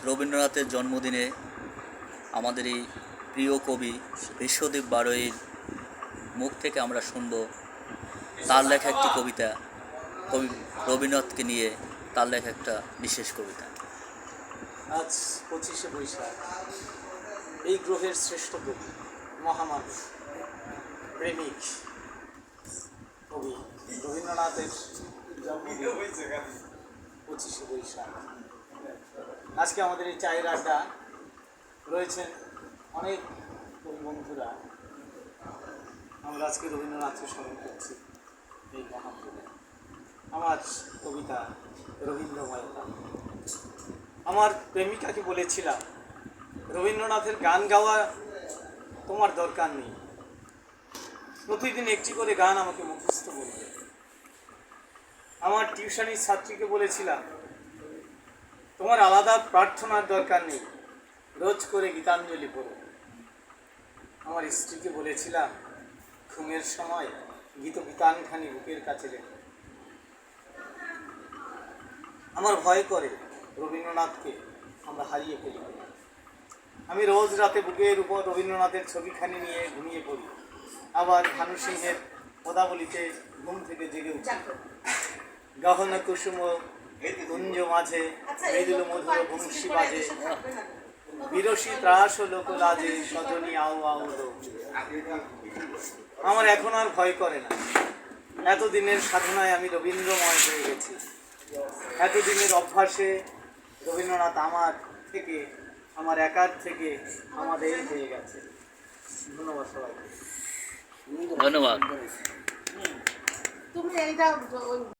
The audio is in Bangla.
রবীন্দ্রনাথের জন্মদিনে আমাদের এই প্রিয় কবি বিশ্বদেব বারৈর মুখ থেকে আমরা শুনব তার লেখা একটি কবিতা, কবি রবীন্দ্রনাথকে নিয়ে তার লেখা একটা বিশেষ কবিতা। আজ 25শে বৈশাখ, এই গ্রহের শ্রেষ্ঠ কবি, মহামানব, প্রেমিক কবি রবীন্দ্রনাথের জন্মদিন 25শে বৈশাখ। আজকে আমাদের এই চায়ের আড্ডা রয়েছেন অনেক কবি বন্ধুরা। আমরা আজকে রবীন্দ্রনাথকে স্মরণ করছি। এই মহাপ্রভু আমার কবিতা রবীন্দ্রময়তা। আমার প্রেমিকাকে বলেছিলাম, রবীন্দ্রনাথের গান গাওয়া তোমার দরকার নেই, প্রতিদিন একটি করে গান আমাকে মুখস্থ বলবে। আমার টিউশনির ছাত্রীকে বলেছিলাম, তোমার আলাদা প্রার্থনার দরকার নেই, রোজ করে গীতাঞ্জলি পড়ো। আমার স্ত্রীকে বলেছিলাম, ঘুমের সময় গীতানখানি বুকের কাছে রেখো। আমার ভয় করে রবীন্দ্রনাথকে আমরা হারিয়ে ফেলি। আমি রোজ রাতে বুকের উপর রবীন্দ্রনাথের ছবিখানি নিয়ে ঘুমিয়ে পড়ি, আবার ভানু সিংহের পদাবলিতে ঘুম থেকে জেগে উঠি। গহন কুসুম কুঞ্জ মাঝে মৃদুল মধুর বংশী বাজে, বিরসী ত্রাস লোক লাজে সজনী আউ আউ লোক। আমার এখন আর ভয় করে না। এতদিনের সাধনায় আমি রবীন্দ্রময় হয়ে গেছি। এতদিনের অভ্যাসে রবীন্দ্রনাথ আমার থেকে, আমার একার থেকে আমাদের হয়ে গেছে। ধন্যবাদ সবাইকে। ধন্যবাদ।